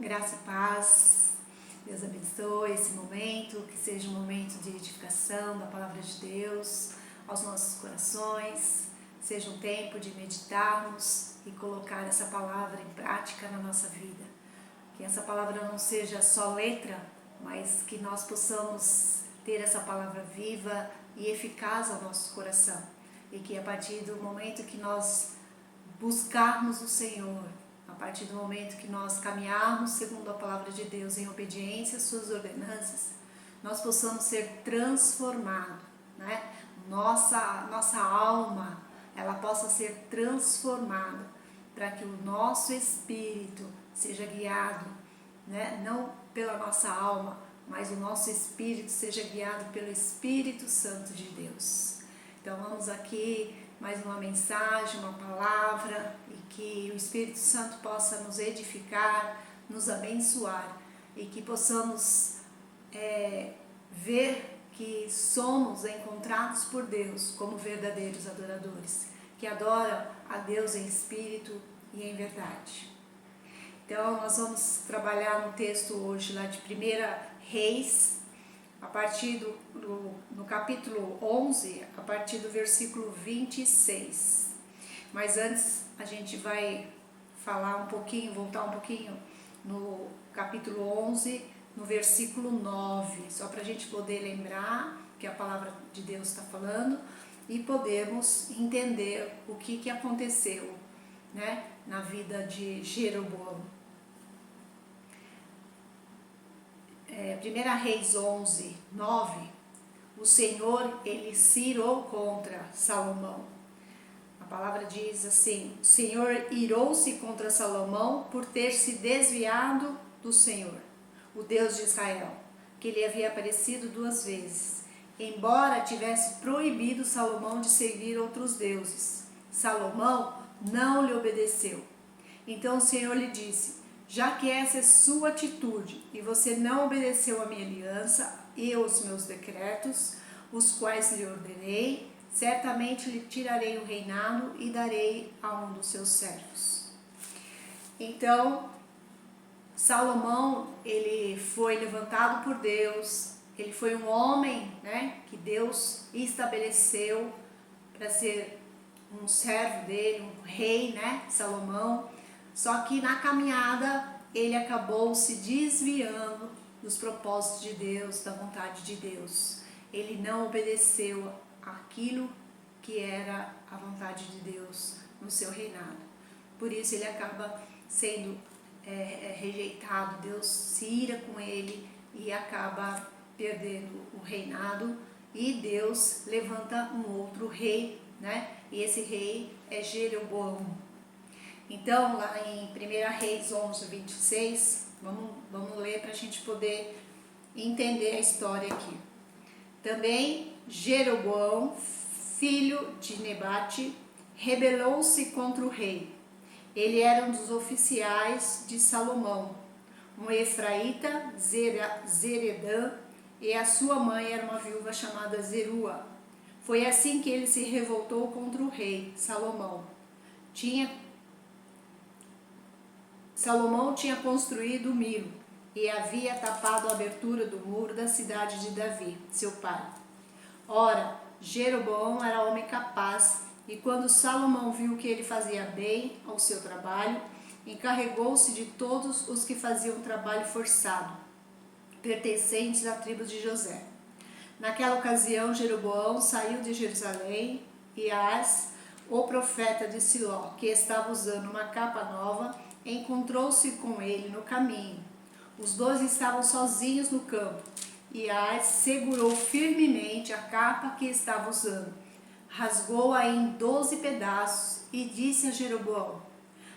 Graça e paz, Deus abençoe esse momento, que seja um momento de edificação da palavra de Deus aos nossos corações, seja um tempo de meditarmos e colocar essa palavra em prática na nossa vida. Que essa palavra não seja só letra, mas que nós possamos ter essa palavra viva e eficaz ao nosso coração. E que a partir do momento que nós buscarmos o Senhor, a partir do momento que nós caminharmos segundo a palavra de Deus em obediência às suas ordenanças, nós possamos ser transformados, né? Nossa alma, ela possa ser transformada para que o nosso espírito seja guiado, né? Não pela nossa alma, mas o nosso espírito seja guiado pelo Espírito Santo de Deus. Então vamos aqui mais uma mensagem, uma palavra, e que o Espírito Santo possa nos edificar, nos abençoar e que possamos ver que somos encontrados por Deus como verdadeiros adoradores, que adoram a Deus em espírito e em verdade. Então nós vamos trabalhar no texto hoje lá de 1 Reis, a partir no capítulo 11, a partir do versículo 26. Mas antes a gente vai falar um pouquinho, voltar um pouquinho no capítulo 11, no versículo 9, só para a gente poder lembrar que a palavra de Deus está falando e podermos entender o que aconteceu, né, na vida de Jeroboão. 1 Reis 11, 9, o Senhor, ele se irou contra Salomão. A palavra diz assim: o Senhor irou-se contra Salomão por ter se desviado do Senhor, o Deus de Israel, que lhe havia aparecido 2 vezes, embora tivesse proibido Salomão de servir outros deuses. Salomão não lhe obedeceu. Então o Senhor lhe disse: já que essa é sua atitude e você não obedeceu a minha aliança e aos meus decretos, os quais lhe ordenei, certamente lhe tirarei o reinado e darei a um dos seus servos. Então, Salomão, ele foi levantado por Deus, ele foi um homem, né, que Deus estabeleceu para ser um servo dele, um rei, né, Salomão. Só que na caminhada ele acabou se desviando dos propósitos de Deus, da vontade de Deus. Ele não obedeceu aquilo que era a vontade de Deus no seu reinado. Por isso ele acaba sendo rejeitado, Deus se ira com ele e acaba perdendo o reinado, e Deus levanta um outro rei, né? E esse rei é Jeroboão. Então, lá em 1 Reis 11, 26, vamos ler para a gente poder entender a história aqui. Também Jeroboão, filho de Nebate, rebelou-se contra o rei. Ele era um dos oficiais de Salomão, um efraíta, Zeredã, e a sua mãe era uma viúva chamada Zerua. Foi assim que ele se revoltou contra o rei Salomão. Salomão tinha construído o Milo e havia tapado a abertura do muro da cidade de Davi, seu pai. Ora, Jeroboão era homem capaz, e quando Salomão viu que ele fazia bem ao seu trabalho, encarregou-se de todos os que faziam trabalho forçado, pertencentes à tribo de José. Naquela ocasião, Jeroboão saiu de Jerusalém e Ahaz, o profeta de Siló, que estava usando uma capa nova, encontrou-se com ele no caminho. Os dois estavam sozinhos no campo, e Ahaz segurou firmemente a capa que estava usando, rasgou-a em 12 pedaços e disse a Jeroboão: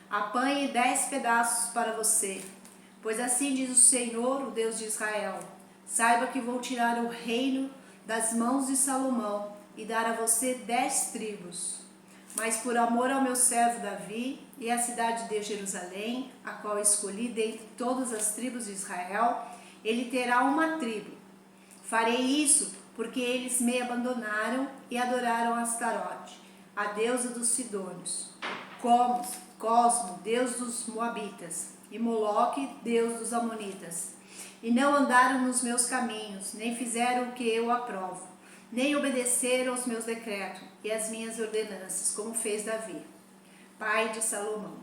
apanhe 10 pedaços para você, pois assim diz o Senhor, o Deus de Israel: saiba que vou tirar o reino das mãos de Salomão e dar a você 10 tribos. Mas por amor ao meu servo Davi e à cidade de Jerusalém, a qual escolhi dentre todas as tribos de Israel, ele terá uma tribo. Farei isso porque eles me abandonaram e adoraram Astarote, a deusa dos Sidônios, Cosmo, deus dos Moabitas, e Moloque, deus dos amonitas. E não andaram nos meus caminhos, nem fizeram o que eu aprovo, nem obedeceram aos meus decretos e às minhas ordenanças, como fez Davi, pai de Salomão.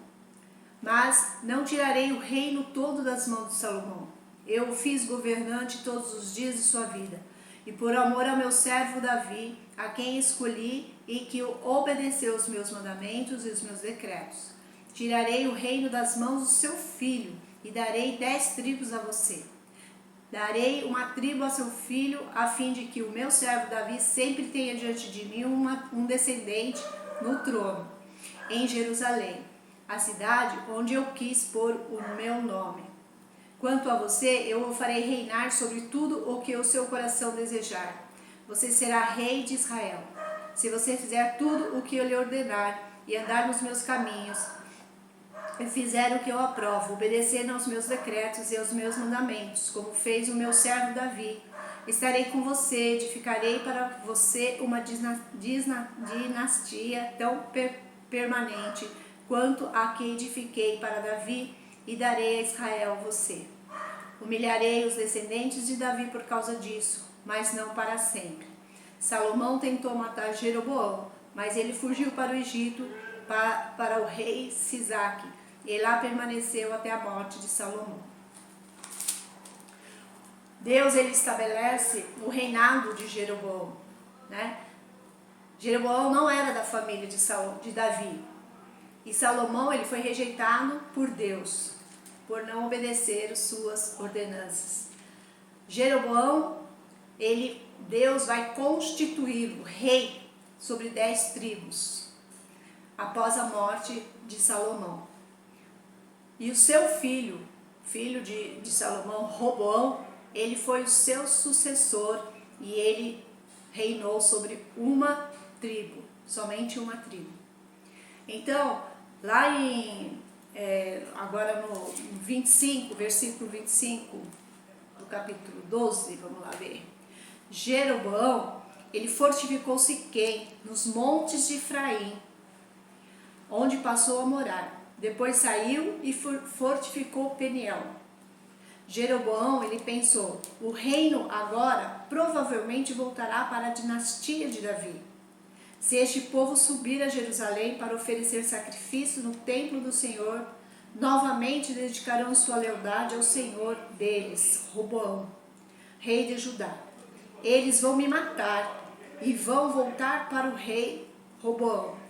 Mas não tirarei o reino todo das mãos de Salomão. Eu o fiz governante todos os dias de sua vida, e por amor ao meu servo Davi, a quem escolhi e que obedeceu os meus mandamentos e os meus decretos. Tirarei o reino das mãos do seu filho, e darei 10 tribos a você. Darei uma tribo a seu filho, a fim de que o meu servo Davi sempre tenha diante de mim um descendente no trono, em Jerusalém, a cidade onde eu quis pôr o meu nome. Quanto a você, eu o farei reinar sobre tudo o que o seu coração desejar. Você será rei de Israel. Se você fizer tudo o que eu lhe ordenar e andar nos meus caminhos, e fizer o que eu aprovo, obedecendo aos meus decretos e aos meus mandamentos, como fez o meu servo Davi, estarei com você, edificarei para você uma dinastia tão permanente quanto a que edifiquei para Davi, e darei a Israel você. Humilharei os descendentes de Davi por causa disso, mas não para sempre. Salomão tentou matar Jeroboão, mas ele fugiu para o Egito, para o rei Sisaque, e lá permaneceu até a morte de Salomão. Deus, ele estabelece o reinado de Jeroboão, né? Jeroboão não era da família de Davi, e Salomão, ele foi rejeitado por Deus, por não obedecer as suas ordenanças. Jeroboão, Deus vai constituir o rei sobre 10 tribos, após a morte de Salomão. E o seu filho de Salomão, Roboão, ele foi o seu sucessor, e ele reinou sobre uma tribo, somente uma tribo. Então, lá agora no 25, versículo 25 do capítulo 12, vamos lá ver. Jeroboão, ele fortificou Siquém nos montes de Efraim, onde passou a morar. Depois saiu e fortificou Peniel. Jeroboão, ele pensou, o reino agora provavelmente voltará para a dinastia de Davi. Se este povo subir a Jerusalém para oferecer sacrifício no templo do Senhor, novamente dedicarão sua lealdade ao Senhor deles, Roboão, rei de Judá. Eles vão me matar e vão voltar para o rei Roboão.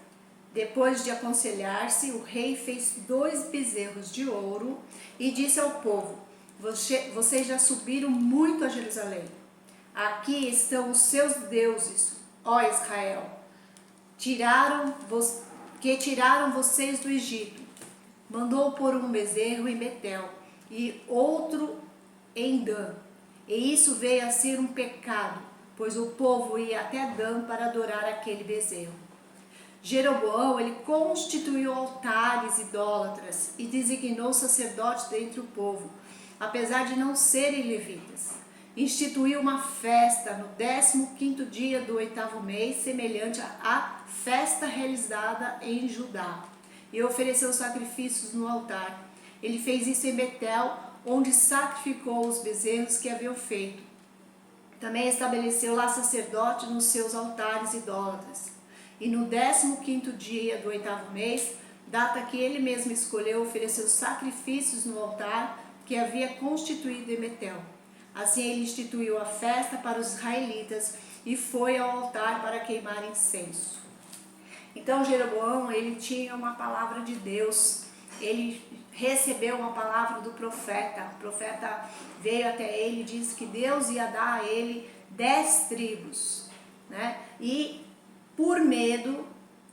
Depois de aconselhar-se, o rei fez 2 bezerros de ouro e disse ao povo, vocês já subiram muito a Jerusalém. Aqui estão os seus deuses, ó Israel, que tiraram vocês do Egito. Mandou pôr um bezerro em Betel e outro em Dan. E isso veio a ser um pecado, pois o povo ia até Dan para adorar aquele bezerro. Jeroboão, ele constituiu altares idólatras e designou sacerdotes dentre o povo, apesar de não serem levitas. Instituiu uma festa no 15º dia do 8º mês, semelhante à festa realizada em Judá, e ofereceu sacrifícios no altar. Ele fez isso em Betel, onde sacrificou os bezerros que haviam feito. Também estabeleceu lá sacerdotes nos seus altares idólatras. E no 15º dia do 8º mês, data que ele mesmo escolheu, ofereceu sacrifícios no altar que havia constituído em Betel. Assim ele instituiu a festa para os israelitas e foi ao altar para queimar incenso. Então Jeroboão, ele tinha uma palavra de Deus, ele recebeu uma palavra do profeta. O profeta veio até ele e disse que Deus ia dar a ele 10 tribos, né? E por medo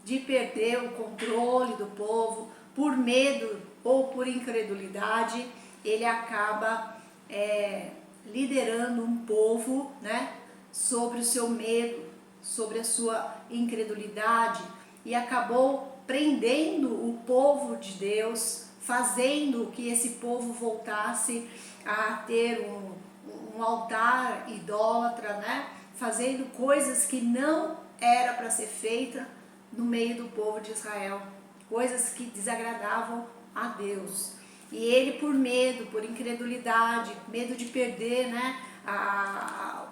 de perder o controle do povo, por medo ou por incredulidade, ele acaba liderando um povo, né, sobre o seu medo, sobre a sua incredulidade, e acabou prendendo o povo de Deus, fazendo que esse povo voltasse a ter um altar idólatra, né, fazendo coisas que não era para ser feita no meio do povo de Israel, coisas que desagradavam a Deus. E ele, por medo, por incredulidade, medo de perder, né,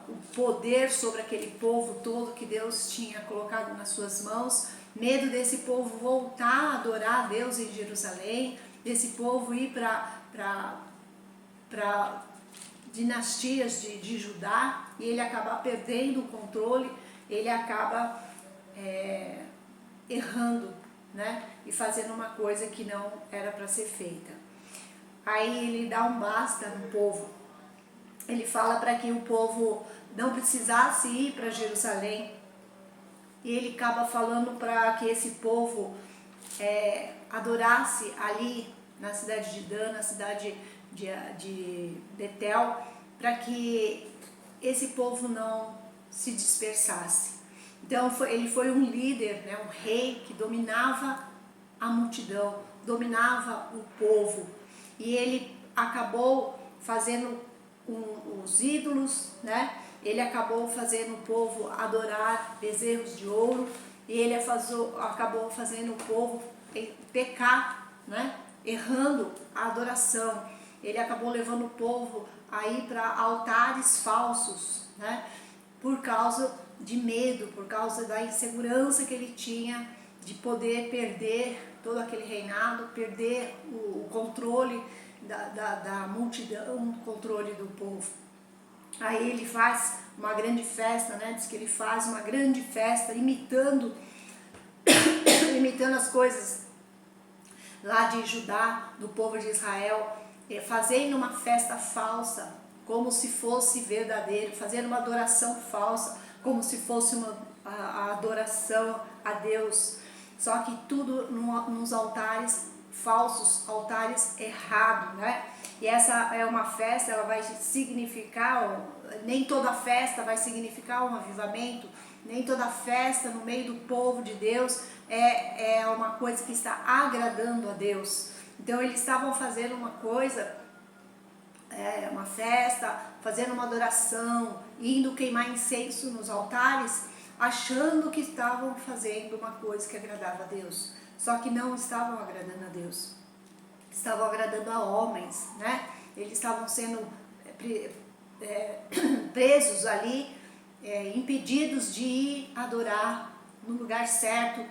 o poder sobre aquele povo todo que Deus tinha colocado nas suas mãos, medo desse povo voltar a adorar a Deus em Jerusalém, desse povo ir para dinastias de Judá, e ele acabar perdendo o controle, ele acaba errando, né, e fazendo uma coisa que não era para ser feita. Aí ele dá um basta no povo. Ele fala para que o povo não precisasse ir para Jerusalém. E ele acaba falando para que esse povo adorasse ali na cidade de Dan, na cidade de Betel, para que esse povo não se dispersasse. Então ele foi um líder, né, um rei que dominava a multidão, dominava o povo. E ele acabou fazendo os ídolos, né? Ele acabou fazendo o povo adorar bezerros de ouro, e ele acabou fazendo o povo pecar, né? Errando a adoração. Ele acabou levando o povo a ir para altares falsos, né? Por causa de medo, por causa da insegurança que ele tinha de poder perder todo aquele reinado, perder o controle da multidão, o controle do povo. Aí ele faz uma grande festa, né? Diz que ele faz uma grande festa imitando as coisas lá de Judá, do povo de Israel, fazendo uma festa falsa, como se fosse verdadeiro, fazendo uma adoração falsa, como se fosse a adoração a Deus. Só que tudo nos altares falsos, altares errados, né? E essa é uma festa, ela vai significar, nem toda festa vai significar um avivamento, nem toda festa no meio do povo de Deus é uma coisa que está agradando a Deus. Então eles estavam fazendo uma coisa, uma festa, fazendo uma adoração, indo queimar incenso nos altares, achando que estavam fazendo uma coisa que agradava a Deus. Só que não estavam agradando a Deus, estavam agradando a homens, né? Eles estavam sendo presos ali, impedidos de ir adorar no lugar certo,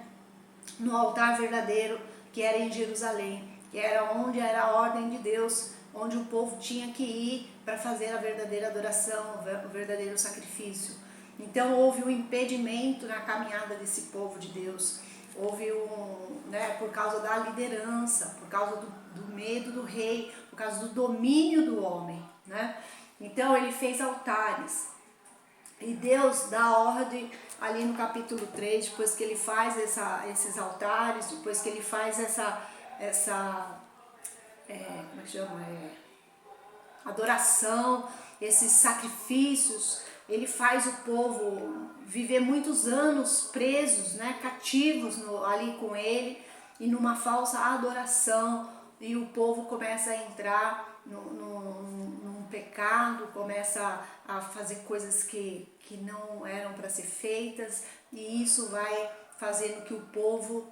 no altar verdadeiro, que era em Jerusalém, que era onde era a ordem de Deus, onde o povo tinha que ir para fazer a verdadeira adoração, o verdadeiro sacrifício. Então houve um impedimento na caminhada desse povo de Deus. Houve por causa da liderança, por causa do medo do rei, por causa do domínio do homem, né? Então ele fez altares. E Deus dá ordem ali no capítulo 3, depois que ele faz esses altares, depois que ele faz como é que chama? Adoração, esses sacrifícios, ele faz o povo viver muitos anos presos, né, cativos ali com ele, e numa falsa adoração, e o povo começa a entrar num pecado, começa a fazer coisas que não eram para ser feitas, e isso vai fazendo que o povo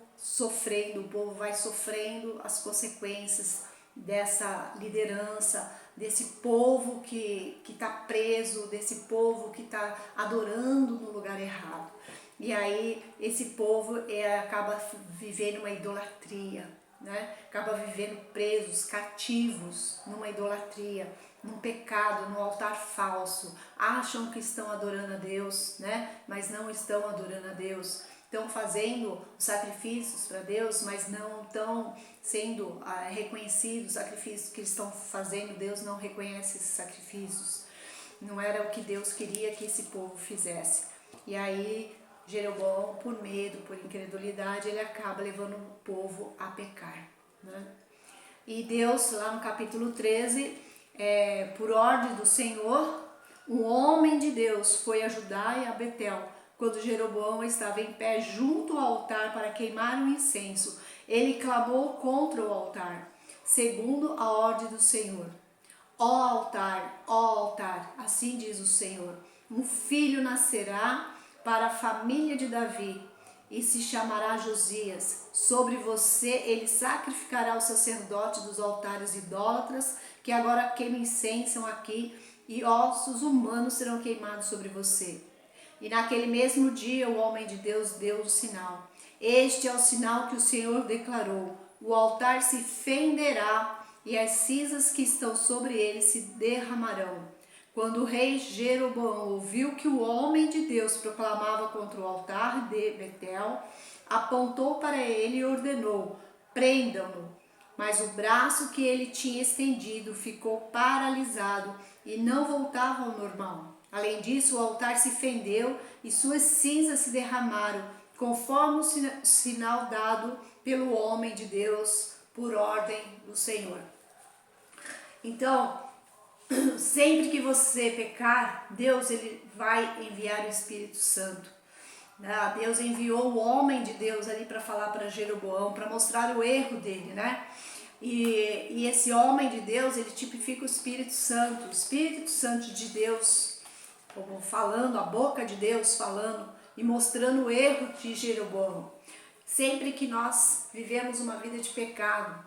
vai sofrendo as consequências dessa liderança, desse povo que está preso, desse povo que está adorando no lugar errado. E aí esse povo acaba vivendo uma idolatria, né? Acaba vivendo presos, cativos numa idolatria, num pecado, no altar falso. Acham que estão adorando a Deus, né? Mas não estão adorando a Deus. Estão fazendo sacrifícios para Deus, mas não estão sendo reconhecidos os sacrifícios que eles estão fazendo. Deus não reconhece esses sacrifícios. Não era o que Deus queria que esse povo fizesse. E aí Jeroboão, por medo, por incredulidade, ele acaba levando o povo a pecar, né? E Deus, lá no capítulo 13, por ordem do Senhor, um homem de Deus foi a Judá e a Betel, quando Jeroboão estava em pé junto ao altar para queimar o incenso. Ele clamou contra o altar, segundo a ordem do Senhor. Ó altar, assim diz o Senhor, um filho nascerá para a família de Davi, e se chamará Josias. Sobre você ele sacrificará o sacerdote dos altares idólatras, que agora queimam incenso aqui, e ossos humanos serão queimados sobre você. E naquele mesmo dia o homem de Deus deu o sinal. Este é o sinal que o Senhor declarou: o altar se fenderá e as cinzas que estão sobre ele se derramarão. Quando o rei Jeroboão ouviu que o homem de Deus proclamava contra o altar de Betel, apontou para ele e ordenou: prendam-no. Mas o braço que ele tinha estendido ficou paralisado e não voltava ao normal. Além disso, o altar se fendeu e suas cinzas se derramaram, conforme o sinal dado pelo homem de Deus por ordem do Senhor. Então, sempre que você pecar, Deus ele vai enviar o Espírito Santo. Deus enviou o homem de Deus ali para falar para Jeroboão, para mostrar o erro dele, né? E esse homem de Deus, ele tipifica o Espírito Santo de Deus, como falando, a boca de Deus falando e mostrando o erro de Jeroboão. Sempre que nós vivemos uma vida de pecado,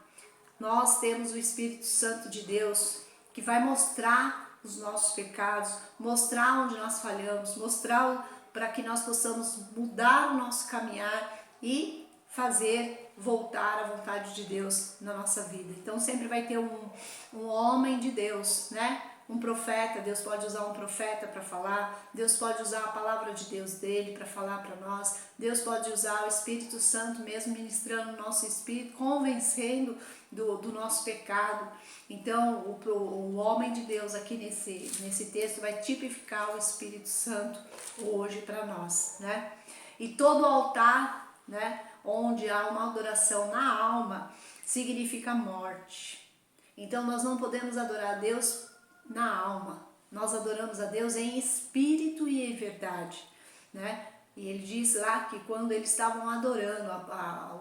nós temos o Espírito Santo de Deus que vai mostrar os nossos pecados, mostrar onde nós falhamos, mostrar para que nós possamos mudar o nosso caminhar e fazer voltar à vontade de Deus na nossa vida. Então sempre vai ter um homem de Deus, né? Um profeta, Deus pode usar um profeta para falar, Deus pode usar a palavra de Deus dele para falar para nós, Deus pode usar o Espírito Santo mesmo ministrando o nosso espírito, convencendo do nosso pecado. Então o homem de Deus aqui nesse texto vai tipificar o Espírito Santo hoje para nós, né? E todo altar, né, onde há uma adoração na alma, significa morte. Então nós não podemos adorar a Deus na alma, nós adoramos a Deus em espírito e em verdade, né? E ele diz lá que quando eles estavam adorando,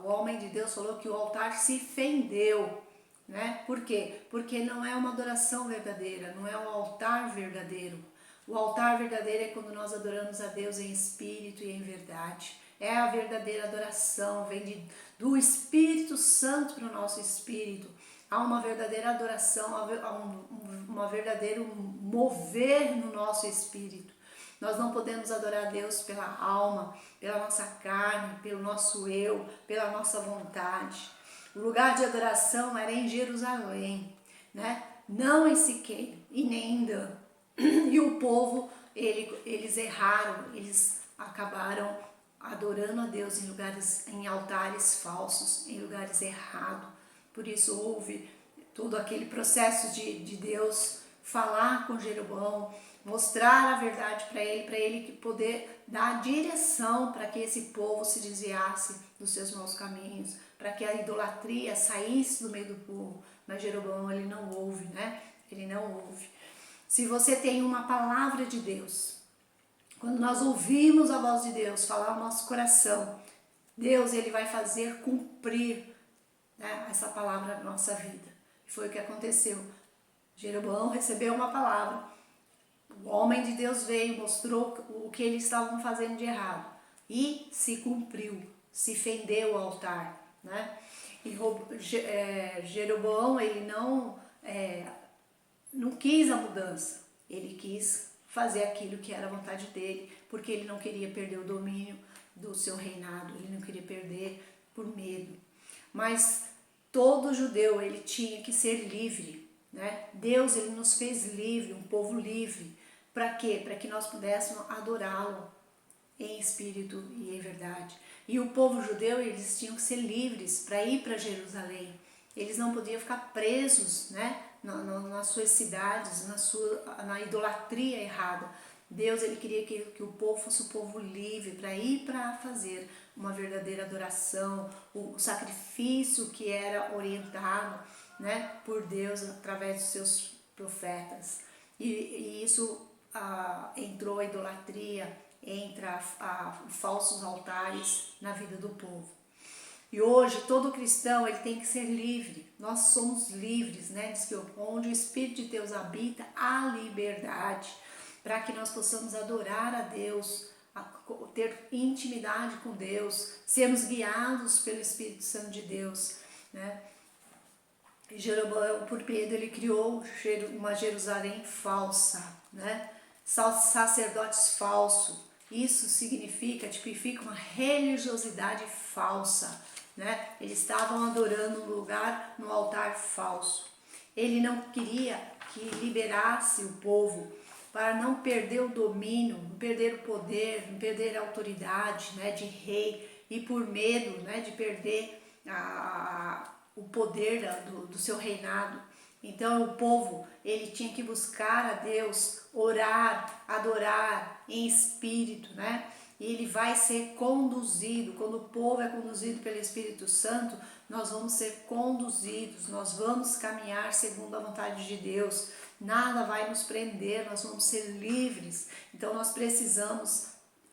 o homem de Deus falou que o altar se fendeu, né? Por quê? Porque não é uma adoração verdadeira, não é um altar verdadeiro. O altar verdadeiro é quando nós adoramos a Deus em espírito e em verdade. É a verdadeira adoração, vem do Espírito Santo para o nosso espírito. Há uma verdadeira adoração, há um verdadeiro mover no nosso espírito. Nós não podemos adorar a Deus pela alma, pela nossa carne, pelo nosso eu, pela nossa vontade. O lugar de adoração era em Jerusalém, né? Não em Siquém e nem em Dan. E o povo, eles erraram, eles acabaram adorando a Deus em altares falsos, em lugares errados. Por isso houve todo aquele processo de Deus falar com Jeroboão, mostrar a verdade para ele poder dar direção para que esse povo se desviasse dos seus maus caminhos, para que a idolatria saísse do meio do povo. Mas Jeroboão, ele não ouve, né? Ele não ouve. Se você tem uma palavra de Deus, quando nós ouvimos a voz de Deus falar no nosso coração, Deus ele vai fazer cumprir, né, essa palavra na nossa vida. Foi o que aconteceu. Jeroboão recebeu uma palavra. O homem de Deus veio, mostrou o que eles estavam fazendo de errado. E se cumpriu, se fendeu o altar, né? E Jeroboão, ele não quis a mudança. Ele quis fazer aquilo que era a vontade dele, porque ele não queria perder o domínio do seu reinado, ele não queria perder por medo. Mas todo judeu, ele tinha que ser livre, né? Deus, ele nos fez livre, um povo livre. Para quê? Para que nós pudéssemos adorá-lo em espírito e em verdade. E o povo judeu, eles tinham que ser livres para ir para Jerusalém. Eles não podiam ficar presos, né, nas suas cidades, na idolatria errada. Deus, ele queria que o povo fosse um povo livre para ir para fazer uma verdadeira adoração, o sacrifício que era orientado, né, por Deus através dos seus profetas. E isso entrou a idolatria, entra falsos altares na vida do povo. E hoje todo cristão, ele tem que ser livre. Nós somos livres, né? Diz que onde o Espírito de Deus habita, há liberdade, para que nós possamos adorar a Deus ter intimidade com Deus, sermos guiados pelo Espírito Santo de Deus, né? E Jeroboão, por medo, ele criou uma Jerusalém falsa, né? Sacerdotes falsos. Isso significa, tipifica uma religiosidade falsa, né? Eles estavam adorando um lugar no altar falso. Ele não queria que liberasse o povo para não perder o domínio, não perder o poder, não perder a autoridade, né, de rei, e por medo, né, de perder o poder do seu reinado. Então o povo, ele tinha que buscar a Deus, orar, adorar em espírito, né? E ele vai ser conduzido. Quando o povo é conduzido pelo Espírito Santo, nós vamos ser conduzidos, nós vamos caminhar segundo a vontade de Deus. Nada vai nos prender, nós vamos ser livres. Então nós precisamos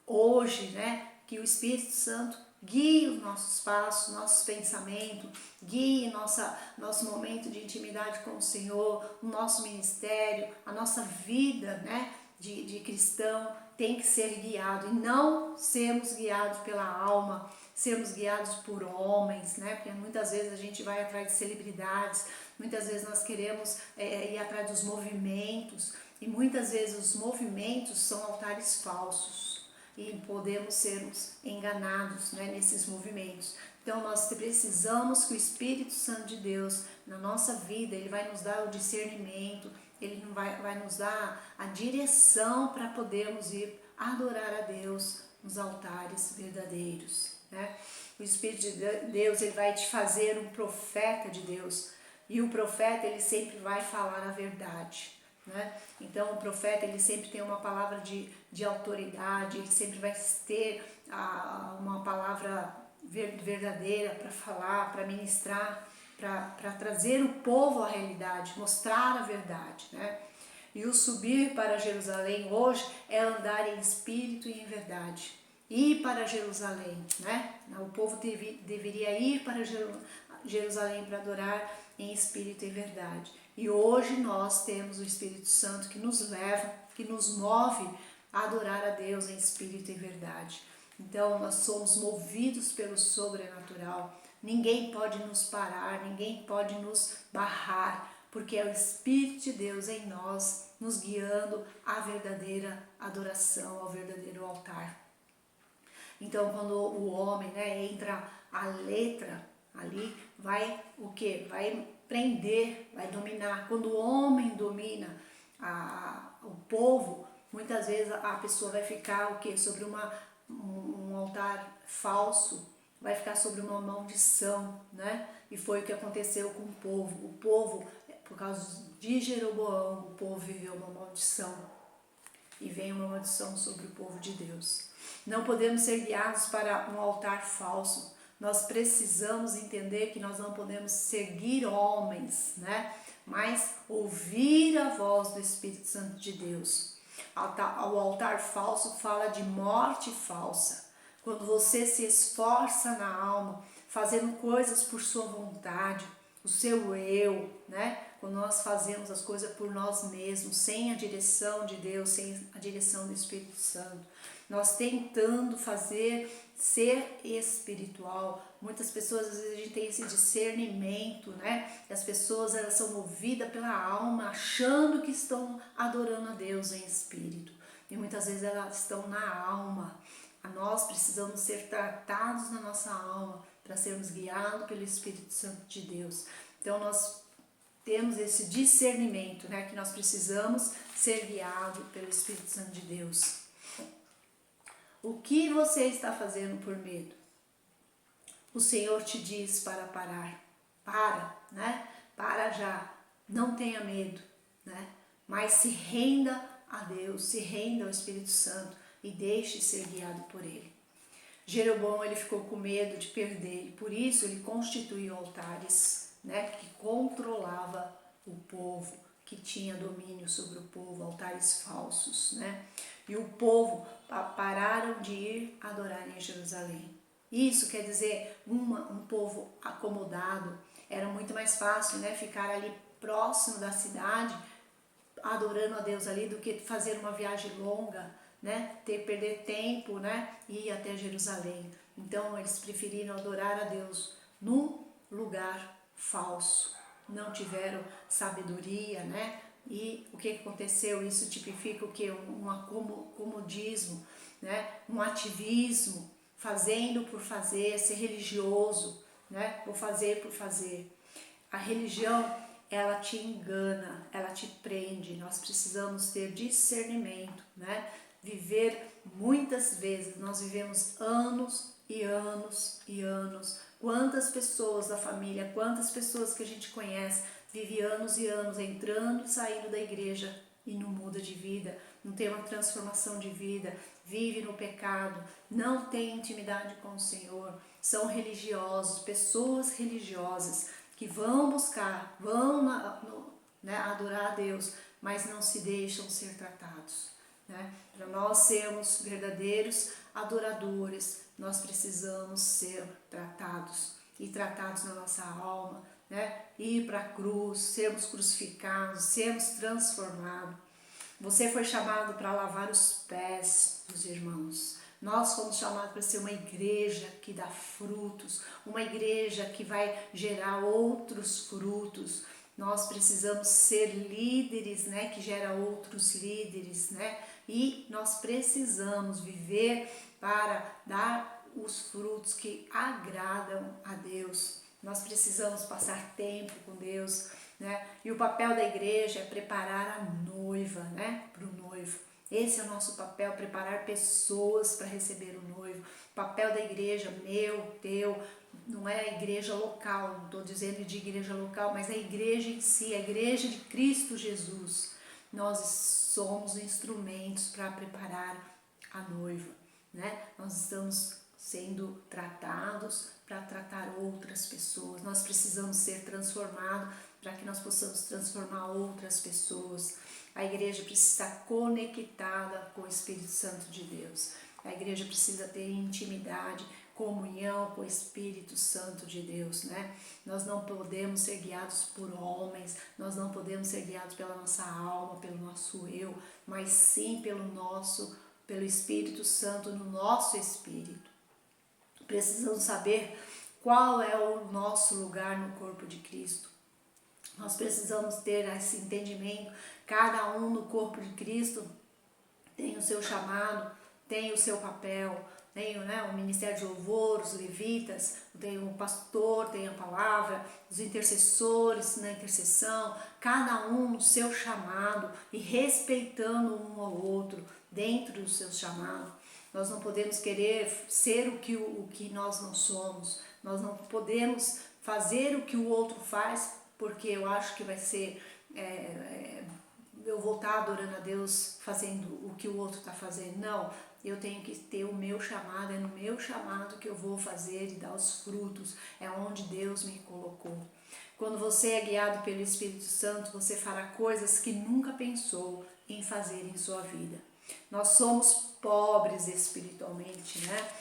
hoje, né, que o Espírito Santo guie os nossos passos, nossos pensamentos, guie nosso momento de intimidade com o Senhor, o nosso ministério, a nossa vida, né, de cristão tem que ser guiado, e não sermos guiados pela alma, sermos guiados por homens, né, porque muitas vezes a gente vai atrás de celebridades, muitas vezes nós queremos ir atrás dos movimentos, e muitas vezes os movimentos são altares falsos. E podemos sermos enganados, né, nesses movimentos. Então nós precisamos que o Espírito Santo de Deus na nossa vida, ele vai nos dar o discernimento, ele vai nos dar a direção para podermos ir adorar a Deus nos altares verdadeiros, né? O Espírito de Deus, ele vai te fazer um profeta de Deus, e o profeta, ele sempre vai falar a verdade, né? Então o profeta, ele sempre tem uma palavra de autoridade, ele sempre vai ter uma palavra verdadeira para falar, para ministrar, para trazer o povo à realidade, mostrar a verdade, né? E o subir para Jerusalém hoje é andar em espírito e em verdade. Ir para Jerusalém, né? O povo deveria ir para Jerusalém para adorar em espírito e verdade. E hoje nós temos o Espírito Santo que nos leva, que nos move a adorar a Deus em espírito e verdade. Então nós somos movidos pelo sobrenatural. Ninguém pode nos parar, ninguém pode nos barrar, porque é o Espírito de Deus em nós, nos guiando à verdadeira adoração, ao verdadeiro altar. Então quando o homem, né, entra a letra ali, vai o que? Vai prender, vai dominar. Quando o homem domina o povo, muitas vezes a pessoa vai ficar o que? Sobre um altar falso, vai ficar sobre uma maldição, né? E foi o que aconteceu com o povo. O povo, por causa de Jeroboão, o povo viveu uma maldição. E vem uma maldição sobre o povo de Deus. Não podemos ser guiados para um altar falso. Nós precisamos entender que nós não podemos seguir homens, né? Mas ouvir a voz do Espírito Santo de Deus. O altar falso fala de morte falsa. Quando você se esforça na alma, fazendo coisas por sua vontade, o seu eu, né? Quando nós fazemos as coisas por nós mesmos, sem a direção de Deus, sem a direção do Espírito Santo, nós tentando ser espiritual. Muitas pessoas, às vezes, a gente tem esse discernimento, né? E as pessoas, elas são movidas pela alma, achando que estão adorando a Deus em espírito. E muitas vezes elas estão na alma. Nós precisamos ser tratados na nossa alma para sermos guiados pelo Espírito Santo de Deus. Então nós temos esse discernimento, né? Que nós precisamos ser guiados pelo Espírito Santo de Deus. O que você está fazendo por medo? O Senhor te diz para parar. Para, né? Para já. Não tenha medo, né? Mas se renda a Deus, se renda ao Espírito Santo e deixe ser guiado por Ele. Jeroboão, ele ficou com medo de perder, e por isso ele constituiu altares, né? Que controlava o povo, que tinha domínio sobre o povo, altares falsos, né? E o povo pararam de ir adorar em Jerusalém. Isso quer dizer, um povo acomodado, era muito mais fácil, né, ficar ali próximo da cidade, adorando a Deus ali, do que fazer uma viagem longa, né, perder tempo, né, e ir até Jerusalém. Então eles preferiram adorar a Deus num lugar falso. Não tiveram sabedoria, né? E o que aconteceu? Isso tipifica o que? Um comodismo, né? Um ativismo, fazendo por fazer, ser religioso, né? Vou fazer por fazer. A religião, ela te engana, ela te prende. Nós precisamos ter discernimento, né? Viver muitas vezes, nós vivemos anos e anos e anos. Quantas pessoas da família, quantas pessoas que a gente conhece vive anos e anos entrando e saindo da igreja e não muda de vida, não tem uma transformação de vida, vive no pecado, não tem intimidade com o Senhor, são religiosos, pessoas religiosas que vão buscar, né, adorar a Deus, mas não se deixam ser tratados. Né? Para nós sermos verdadeiros adoradores, nós precisamos ser tratados e tratados na nossa alma, né? Ir para a cruz, sermos crucificados, sermos transformados. Você foi chamado para lavar os pés dos irmãos. Nós fomos chamados para ser uma igreja que dá frutos, uma igreja que vai gerar outros frutos. Nós precisamos ser líderes, né, que gera outros líderes, né? E nós precisamos viver para dar os frutos que agradam a Deus. Nós precisamos passar tempo com Deus, né? E o papel da igreja é preparar a noiva, né, para o noivo. Esse é o nosso papel, preparar pessoas para receber o noivo. O papel da igreja, meu, teu, não é a igreja local, não estou dizendo de igreja local, mas a igreja em si, a igreja de Cristo Jesus. Nós somos instrumentos para preparar a noiva, né? Nós estamos sendo tratados para tratar outras pessoas. Nós precisamos ser transformados para que nós possamos transformar outras pessoas. A igreja precisa estar conectada com o Espírito Santo de Deus. A igreja precisa ter intimidade, comunhão com o Espírito Santo de Deus, né? Nós não podemos ser guiados por homens, nós não podemos ser guiados pela nossa alma, pelo nosso eu, mas sim pelo Espírito Santo no nosso espírito. Precisamos saber qual é o nosso lugar no corpo de Cristo. Nós precisamos ter esse entendimento. Cada um no corpo de Cristo tem o seu chamado, tem o seu papel. Tem, né, o ministério de louvor, os levitas, tem o pastor, tem a palavra, os intercessores na intercessão, cada um no seu chamado e respeitando um ao outro dentro do seu chamado. Nós não podemos querer ser o que nós não somos. Nós não podemos fazer o que o outro faz, porque eu acho que vai ser... eu vou estar adorando a Deus fazendo o que o outro está fazendo. Não, eu tenho que ter o meu chamado. É no meu chamado que eu vou fazer e dar os frutos. É onde Deus me colocou. Quando você é guiado pelo Espírito Santo, você fará coisas que nunca pensou em fazer em sua vida. Nós somos pobres espiritualmente, né?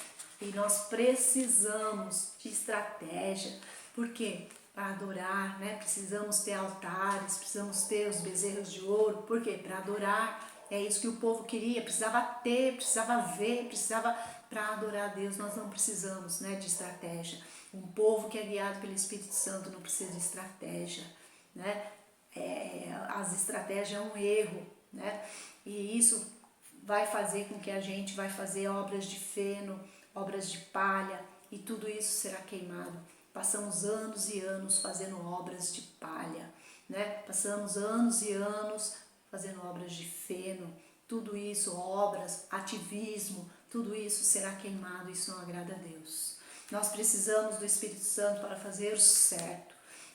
E nós precisamos de estratégia. Por quê? Para adorar, né? Precisamos ter altares, precisamos ter os bezerros de ouro. Por quê? Para adorar. É isso que o povo queria, precisava ter, precisava ver, precisava para adorar a Deus. Nós não precisamos, né, de estratégia. Um povo que é guiado pelo Espírito Santo não precisa de estratégia, né? As estratégias é um erro, né? E isso vai fazer com que a gente vai fazer obras de feno, obras de palha, e tudo isso será queimado. Passamos anos e anos fazendo obras de palha, né? Passamos anos e anos fazendo obras de feno, tudo isso, obras, ativismo, tudo isso será queimado, isso não agrada a Deus. Nós precisamos do Espírito Santo para fazer o certo.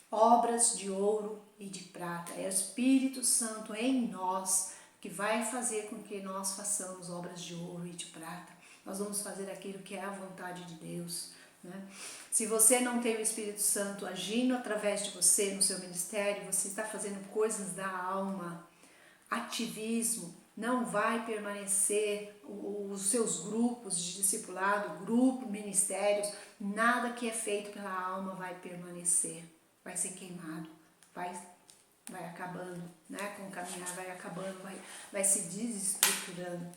Obras de ouro e de prata. É o Espírito Santo em nós que vai fazer com que nós façamos obras de ouro e de prata. Nós vamos fazer aquilo que é a vontade de Deus, né? Se você não tem o Espírito Santo agindo através de você no seu ministério, você está fazendo coisas da alma. Ativismo não vai permanecer, os seus grupos de discipulado, ministérios, nada que é feito pela alma vai permanecer, vai ser queimado, vai acabando, né? Com o caminhar vai acabando, vai se desestruturando.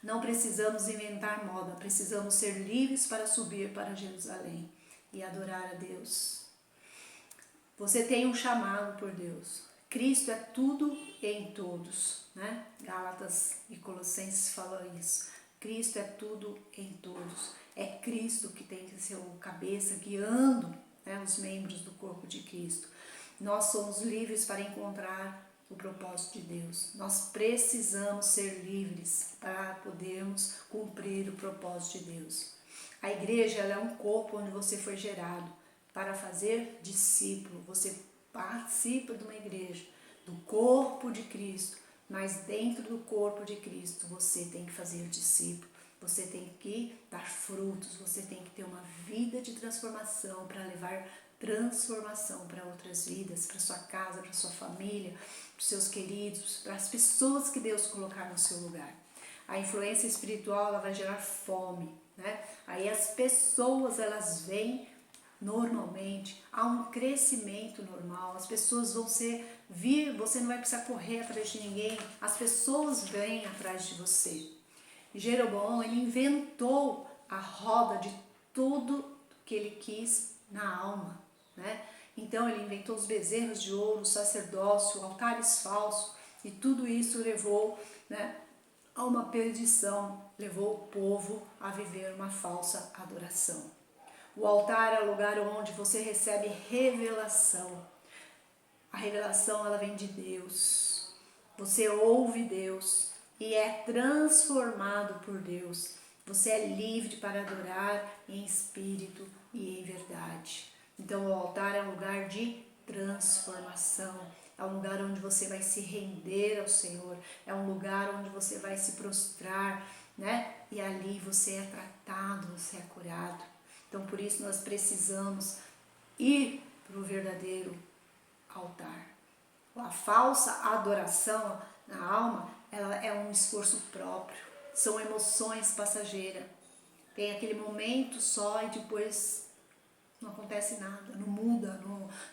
Não precisamos inventar moda, precisamos ser livres para subir para Jerusalém e adorar a Deus. Você tem um chamado por Deus. Cristo é tudo em todos, né? Gálatas e Colossenses falam isso. Cristo é tudo em todos. É Cristo que tem que ser o cabeça guiando, né, os membros do corpo de Cristo. Nós somos livres para encontrar o propósito de Deus. Nós precisamos ser livres para podermos cumprir o propósito de Deus. A igreja, ela é um corpo onde você foi gerado para fazer discípulo. Você participa de uma igreja, do corpo de Cristo, mas dentro do corpo de Cristo você tem que fazer discípulo. Você tem que dar frutos, você tem que ter uma vida de transformação para levar transformação para outras vidas, para sua casa, para sua família, para os seus queridos, para as pessoas que Deus colocar no seu lugar. A influência espiritual, ela vai gerar fome, né? Aí as pessoas, elas vêm normalmente, há um crescimento normal, as pessoas vão vir, você não vai precisar correr atrás de ninguém, as pessoas vêm atrás de você. Jeroboão, ele inventou a roda de tudo que ele quis na alma, né? Então ele inventou os bezerros de ouro, o sacerdócio, altares falsos, e tudo isso levou, né, a uma perdição, levou o povo a viver uma falsa adoração. O altar é o lugar onde você recebe revelação. A revelação, ela vem de Deus. Você ouve Deus e é transformado por Deus. Você é livre para adorar em espírito e em verdade. Então o altar é um lugar de transformação. É um lugar onde você vai se render ao Senhor. É um lugar onde você vai se prostrar, né? E ali você é tratado, você é curado. Então por isso nós precisamos ir para o verdadeiro altar. A falsa adoração na alma, ela é um esforço próprio, são emoções passageiras. Tem aquele momento só e depois não acontece nada, não muda,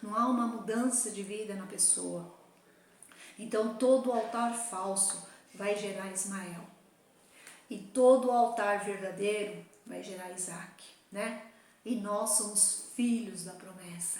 não há uma mudança de vida na pessoa. Então todo altar falso vai gerar Ismael. E todo altar verdadeiro vai gerar Isaac, né? E nós somos filhos da promessa.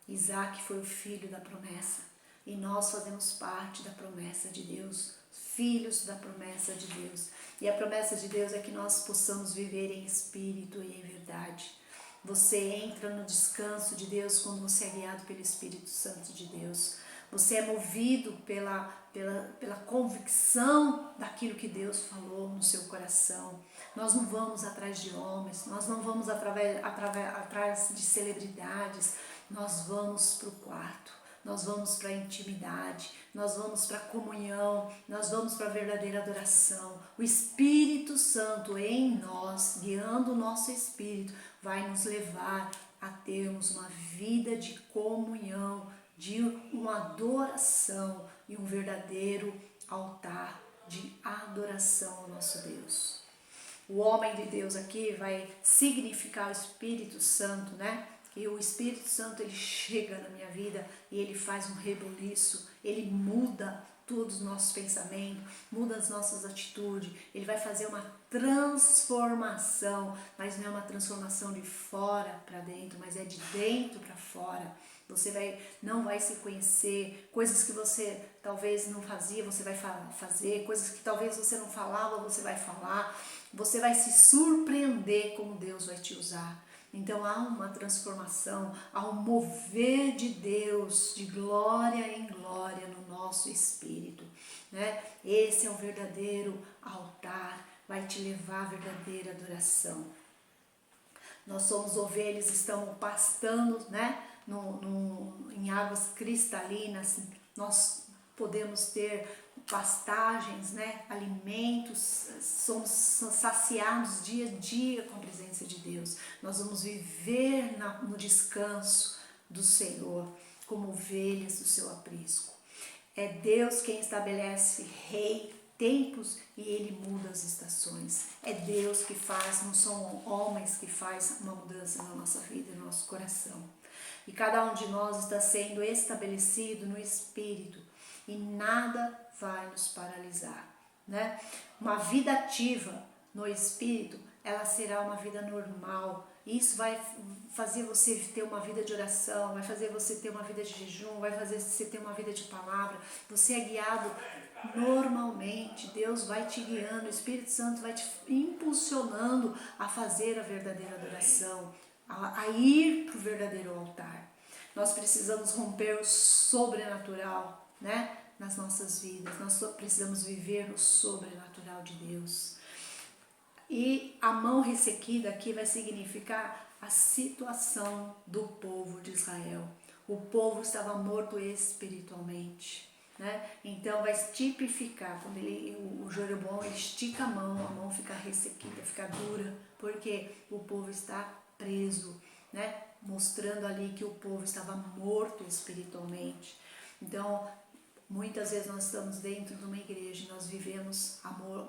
Isaac foi o filho da promessa. E nós fazemos parte da promessa de Deus, filhos da promessa de Deus. E a promessa de Deus é que nós possamos viver em espírito e em verdade. Você entra no descanso de Deus quando você é guiado pelo Espírito Santo de Deus. Você é movido pela convicção daquilo que Deus falou no seu coração. Nós não vamos atrás de homens, nós não vamos atrás de celebridades, nós vamos para o quarto, nós vamos para a intimidade, nós vamos para a comunhão, nós vamos para a verdadeira adoração. O Espírito Santo em nós, guiando o nosso espírito, vai nos levar a termos uma vida de comunhão, de uma adoração e um verdadeiro altar de adoração ao nosso Deus. O homem de Deus aqui vai significar o Espírito Santo, né? E o Espírito Santo, ele chega na minha vida e ele faz um rebuliço, ele muda todos os nossos pensamentos, muda as nossas atitudes, ele vai fazer uma transformação, mas não é uma transformação de fora para dentro, mas é de dentro para fora. Você não vai se conhecer, coisas que você talvez não fazia, você vai fazer, coisas que talvez você não falava, você vai falar, você vai se surpreender como Deus vai te usar. Então há uma transformação, há um mover de Deus de glória em glória no nosso espírito, né? Esse é o verdadeiro altar, vai te levar à verdadeira adoração. Nós somos ovelhas, estamos pastando, né? Em águas cristalinas, nós podemos ter pastagens, né? Alimentos, somos saciados dia a dia com a presença de Deus. Nós vamos viver no descanso do Senhor, como ovelhas do seu aprisco. É Deus quem estabelece rei, tempos e ele muda as estações. É Deus que faz, não são homens que faz uma mudança na nossa vida, no nosso coração. E cada um de nós está sendo estabelecido no Espírito e nada vai nos paralisar. né? Uma vida ativa no Espírito, ela será uma vida normal. Isso vai fazer você ter uma vida de oração, vai fazer você ter uma vida de jejum, vai fazer você ter uma vida de palavra. Você é guiado normalmente, Deus vai te guiando, o Espírito Santo vai te impulsionando a fazer a verdadeira adoração, a ir para o verdadeiro altar. Nós precisamos romper o sobrenatural, né, nas nossas vidas. Nós precisamos viver no sobrenatural de Deus. E a mão ressequida aqui vai significar a situação do povo de Israel. O povo estava morto espiritualmente, né? Então vai tipificar, quando o Jeroboão ele estica a mão fica ressequida, fica dura, porque o povo está preso, né? Mostrando ali que o povo estava morto espiritualmente. Então, muitas vezes nós estamos dentro de uma igreja e nós vivemos amor,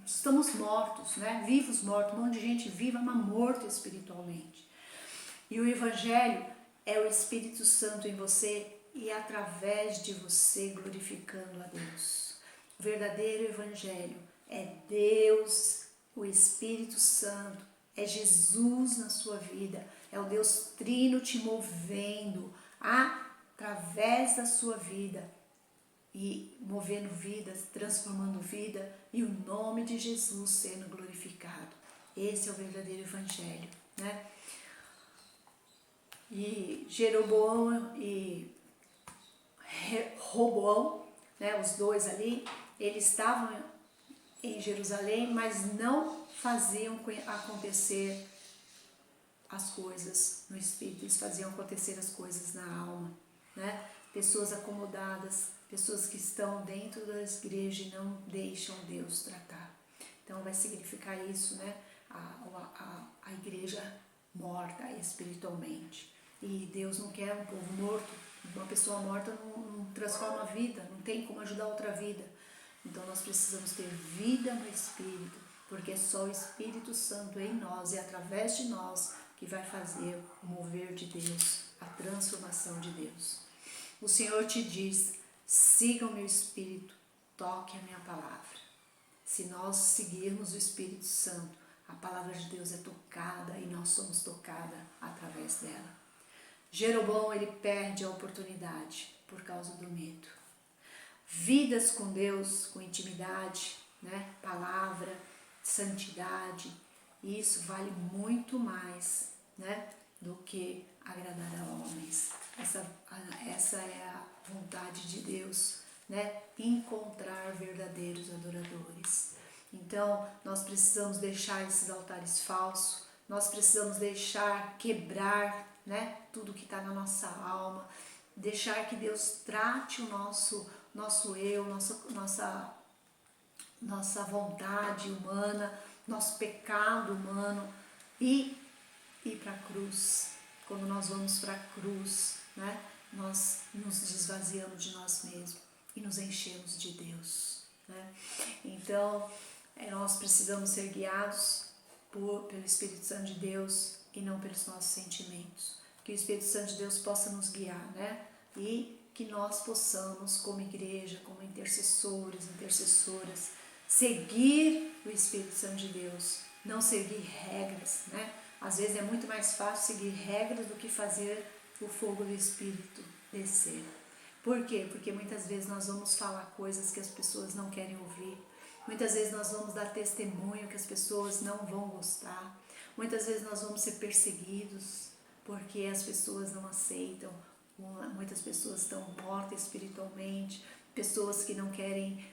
estamos mortos, né? Vivos mortos, um monte de gente viva, mas morto espiritualmente. E o Evangelho é o Espírito Santo em você e através de você glorificando a Deus. O verdadeiro Evangelho é Deus, o Espírito Santo, é Jesus na sua vida, é o Deus Trino te movendo através da sua vida e movendo vidas, transformando vida e o nome de Jesus sendo glorificado. Esse é o verdadeiro Evangelho, né? E Jeroboão e Roboão, né, os dois ali, eles estavam em Jerusalém, mas não faziam acontecer as coisas no Espírito, eles faziam acontecer as coisas na alma, né? Pessoas acomodadas, pessoas que estão dentro das igrejas e não deixam Deus tratar. Então vai significar isso, né? A igreja morta espiritualmente. E Deus não quer um povo morto. Uma pessoa morta não transforma a vida, não tem como ajudar outra vida. Então nós precisamos ter vida no Espírito, porque é só o Espírito Santo em nós e através de nós que vai fazer o mover de Deus, a transformação de Deus. O Senhor te diz, siga o meu Espírito, toque a minha palavra. Se nós seguirmos o Espírito Santo, a palavra de Deus é tocada e nós somos tocados através dela. Jeroboão, ele perde a oportunidade por causa do medo. Vidas com Deus, com intimidade, né? Palavra, santidade, isso vale muito mais, né, do que agradar a homens. Essa é a vontade de Deus, né? Encontrar verdadeiros adoradores. Então, nós precisamos deixar esses altares falsos, nós precisamos deixar quebrar, né, tudo que está na nossa alma, deixar que Deus trate o nosso eu, nossa vontade humana, nosso pecado humano e ir para a cruz. Quando nós vamos para a cruz, né, nós nos desvaziamos de nós mesmos e nos enchemos de Deus, né? Então, nós precisamos ser guiados pelo Espírito Santo de Deus e não pelos nossos sentimentos. Que o Espírito Santo de Deus possa nos guiar, né? E que nós possamos, como igreja, como intercessores, intercessoras, seguir o Espírito Santo de Deus, não seguir regras, né? Às vezes é muito mais fácil seguir regras do que fazer o fogo do Espírito descer. Por quê? Porque muitas vezes nós vamos falar coisas que as pessoas não querem ouvir. Muitas vezes nós vamos dar testemunho que as pessoas não vão gostar. Muitas vezes nós vamos ser perseguidos porque as pessoas não aceitam. Muitas pessoas estão mortas espiritualmente, pessoas que não querem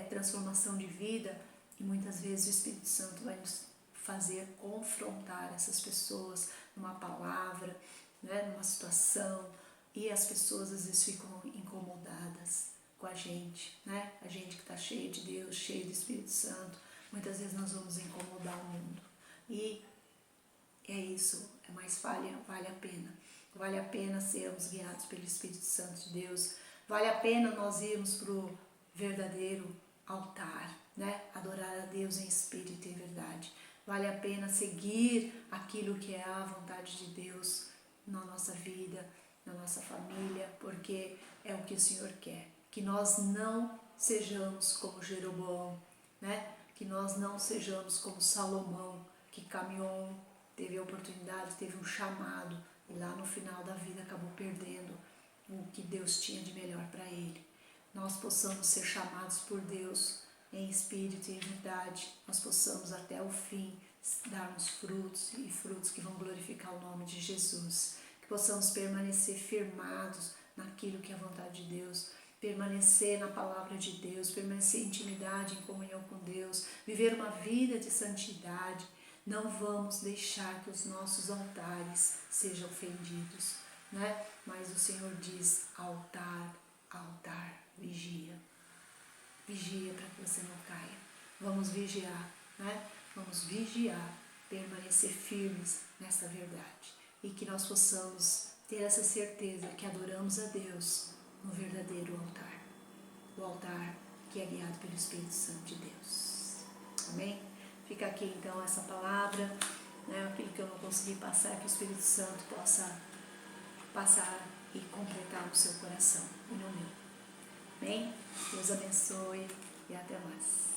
transformação de vida, e muitas vezes o Espírito Santo vai nos fazer confrontar essas pessoas numa palavra, né, numa situação, e as pessoas às vezes ficam incomodadas com a gente, né? A gente que está cheio de Deus, cheio do Espírito Santo, muitas vezes nós vamos incomodar o mundo. E é isso, vale a pena. Vale a pena sermos guiados pelo Espírito Santo de Deus. Vale a pena nós irmos para o verdadeiro altar, né? Adorar a Deus em espírito e em verdade. Vale a pena seguir aquilo que é a vontade de Deus na nossa vida, na nossa família, porque é o que o Senhor quer. Que nós não sejamos como Jeroboão, né? Que nós não sejamos como Salomão, que caminhou, teve a oportunidade, teve um chamado, e lá no final da vida acabou perdendo o que Deus tinha de melhor para ele. Nós possamos ser chamados por Deus em espírito e em verdade, nós possamos até o fim darmos frutos e frutos que vão glorificar o nome de Jesus, que possamos permanecer firmados naquilo que é a vontade de Deus, permanecer na palavra de Deus, permanecer em intimidade, em comunhão com Deus, viver uma vida de santidade. Não vamos deixar que os nossos altares sejam ofendidos, né? Mas o Senhor diz: altar, altar, vigia. Vigia para que você não caia. Vamos vigiar, né? Vamos vigiar, permanecer firmes nessa verdade. E que nós possamos ter essa certeza que adoramos a Deus no verdadeiro altar. O altar que é guiado pelo Espírito Santo de Deus. Amém? Fica aqui então essa palavra, né? Aquilo que eu não consegui passar, que o Espírito Santo possa passar e completar no seu coração e no meu. Amém? Deus abençoe e até mais.